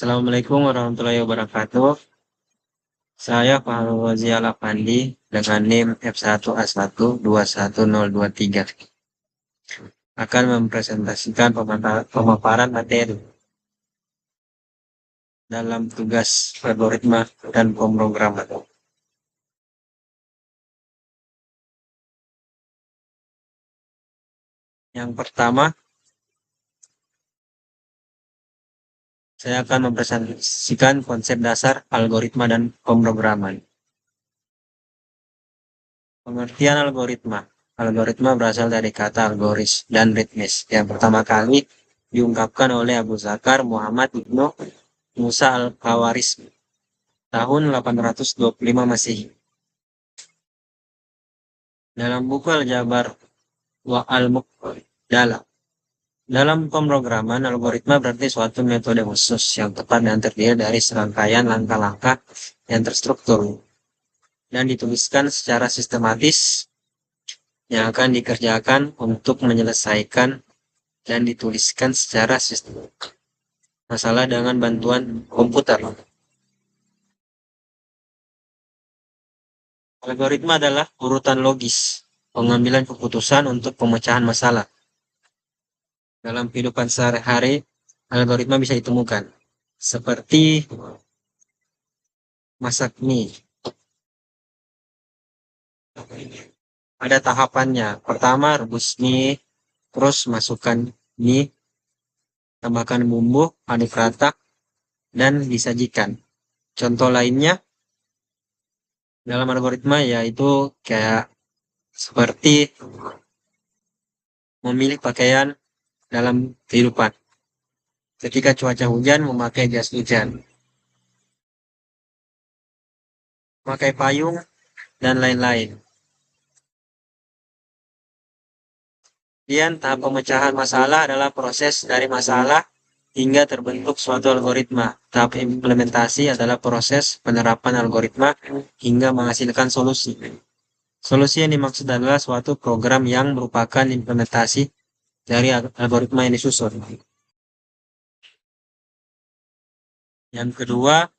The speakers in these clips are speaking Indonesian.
Assalamualaikum warahmatullahi wabarakatuh. Saya Fahruzi Alafandi dengan NIM F1A1 21023 akan mempresentasikan pemaparan materi dalam tugas algoritma dan pemrograman. Yang pertama, saya akan mempresentasikan konsep dasar algoritma dan pemrograman. Pengertian algoritma. Algoritma berasal dari kata algoris dan ritmis yang pertama kali diungkapkan oleh Abu Zakar Muhammad Ibnu Musa al-Khawarizmi tahun 825 Masehi. Dalam buku Al-Jabar wa Al-Muqdalah. Dalam pemrograman, algoritma berarti suatu metode khusus yang tepat dan terdiri dari serangkaian langkah-langkah yang terstruktur dan dituliskan secara sistematis yang akan dikerjakan untuk menyelesaikan dan dituliskan secara sistematis masalah dengan bantuan komputer. Algoritma adalah urutan logis pengambilan keputusan untuk pemecahan masalah. Dalam kehidupan sehari-hari, algoritma bisa ditemukan seperti masak mie. Ada tahapannya. Pertama, rebus mie, terus masukkan mie, tambahkan bumbu, aduk rata, dan disajikan. Contoh lainnya dalam algoritma yaitu kayak seperti memilih pakaian dalam kehidupan. Ketika cuaca hujan, memakai jas hujan, memakai payung, dan lain-lain. Kemudian tahap pemecahan masalah adalah proses dari masalah hingga terbentuk suatu algoritma. Tahap implementasi adalah proses penerapan algoritma hingga menghasilkan solusi. Solusi yang dimaksud adalah suatu program yang merupakan implementasi dari algoritma yang disusun. Yang kedua,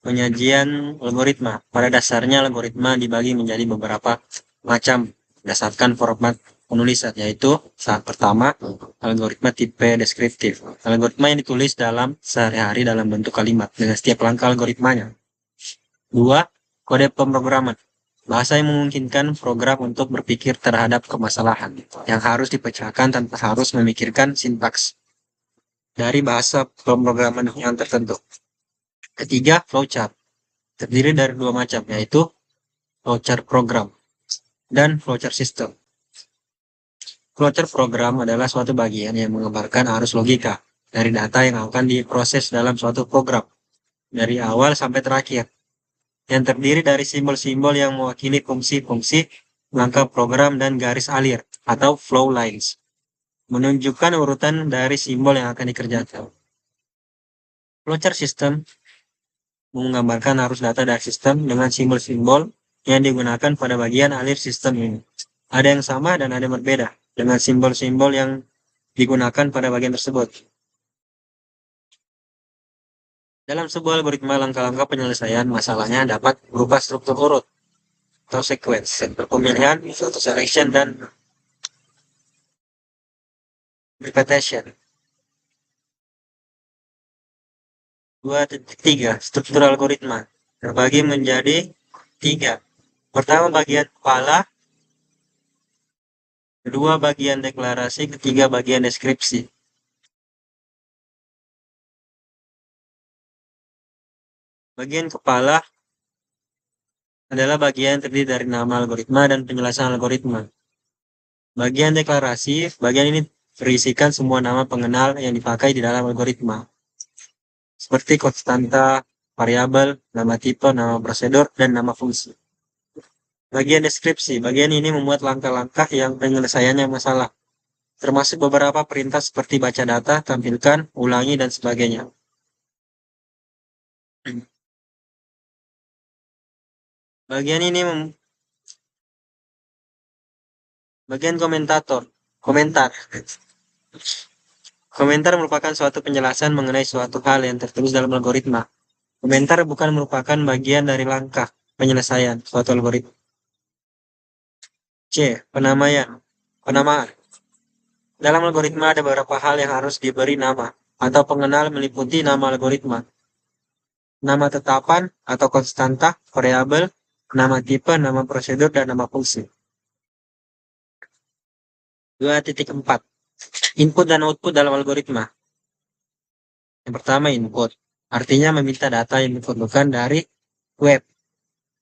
penyajian algoritma. Pada dasarnya algoritma dibagi menjadi beberapa macam berdasarkan format penulisan, yaitu saat pertama, algoritma tipe deskriptif. Algoritma yang ditulis dalam sehari-hari dalam bentuk kalimat dengan setiap langkah algoritmanya. Dua, kode pemrograman. Bahasa yang memungkinkan program untuk berpikir terhadap kemasalahan yang harus dipecahkan tanpa harus memikirkan sintaks dari bahasa pemrograman yang tertentu. Ketiga, flowchart. Terdiri dari dua macam, yaitu flowchart program dan flowchart system. Flowchart program adalah suatu bagian yang menggambarkan arus logika dari data yang akan diproses dalam suatu program dari awal sampai terakhir, yang terdiri dari simbol-simbol yang mewakili fungsi-fungsi langkah program dan garis alir atau flow lines, menunjukkan urutan dari simbol yang akan dikerjakan. Flowchart system menggambarkan arus data dari sistem dengan simbol-simbol yang digunakan pada bagian alir sistem ini. Ada yang sama dan ada yang berbeda dengan simbol-simbol yang digunakan pada bagian tersebut. Dalam sebuah algoritma, langkah-langkah penyelesaian masalahnya dapat berupa struktur urut atau sequence, pemilihan, suatu selection, dan repetition. 2.3 struktur algoritma terbagi menjadi 3. Pertama, bagian kepala, kedua, bagian deklarasi, ketiga, bagian deskripsi. Bagian kepala adalah bagian terdiri dari nama algoritma dan penjelasan algoritma. Bagian deklarasi, bagian ini berisikan semua nama pengenal yang dipakai di dalam algoritma, seperti konstanta, variabel, nama tipe, nama prosedur, dan nama fungsi. Bagian deskripsi, bagian ini memuat langkah-langkah yang penyelesaiannya masalah, termasuk beberapa perintah seperti baca data, tampilkan, ulangi, dan sebagainya. Bagian ini bagian komentar. Komentar merupakan suatu penjelasan mengenai suatu hal yang tertulis dalam algoritma. Komentar bukan merupakan bagian dari langkah penyelesaian suatu algoritma. C. Penamaian. Penamaan. Dalam algoritma ada beberapa hal yang harus diberi nama atau pengenal meliputi nama algoritma, nama tetapan atau konstanta, variabel, nama tipe, nama prosedur, dan nama fungsi. 2.4. Input dan output dalam algoritma. Yang pertama, input. Artinya meminta data yang diperlukan dari web.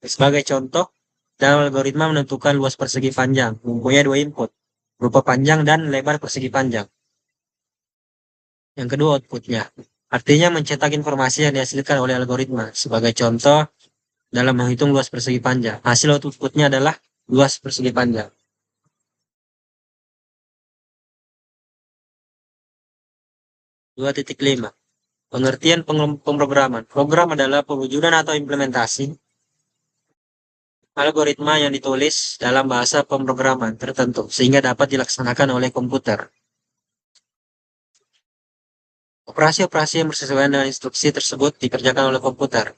Sebagai contoh, dalam algoritma menentukan luas persegi panjang, mempunyai dua input, berupa panjang dan lebar persegi panjang. Yang kedua, outputnya. Artinya mencetak informasi yang dihasilkan oleh algoritma. Sebagai contoh, dalam menghitung luas persegi panjang, hasil outputnya adalah luas persegi panjang. 2.5. Pengertian pemrograman. Program adalah pewujudan atau implementasi algoritma yang ditulis dalam bahasa pemrograman tertentu sehingga dapat dilaksanakan oleh komputer. Operasi-operasi yang bersesuaian dengan instruksi tersebut dikerjakan oleh komputer.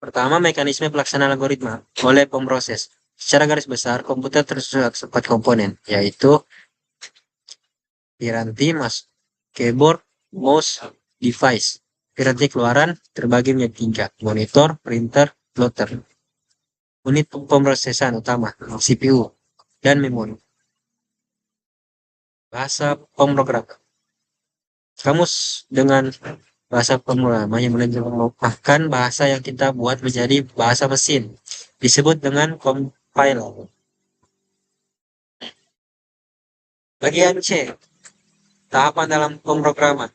Pertama, mekanisme pelaksanaan algoritma oleh pemroses. Secara garis besar, komputer tersusun atas 4 komponen, yaitu piranti, keyboard, mouse, device. Piranti keluaran terbagi menjadi 3, monitor, printer, plotter. Unit pemrosesan utama, CPU, dan memori. Bahasa pemrograman. Kamus dengan bahasa pemrograman yang menerjemahkan bahasa yang kita buat menjadi bahasa mesin disebut dengan compiler. Bagian C. Tahapan dalam pemrograman.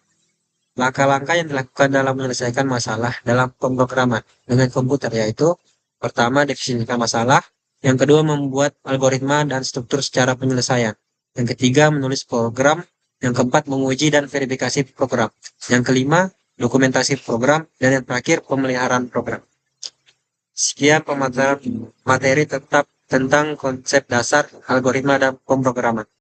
Langkah-langkah yang dilakukan dalam menyelesaikan masalah dalam pemrograman dengan komputer, yaitu pertama, definisikan masalah. Yang kedua, membuat algoritma dan struktur secara penyelesaian. Yang ketiga, menulis program. Yang keempat, menguji dan verifikasi program. Yang kelima, dokumentasi program. Dan yang terakhir, pemeliharaan program. Sekian pemaparan materi tetap tentang konsep dasar algoritma dan pemrograman.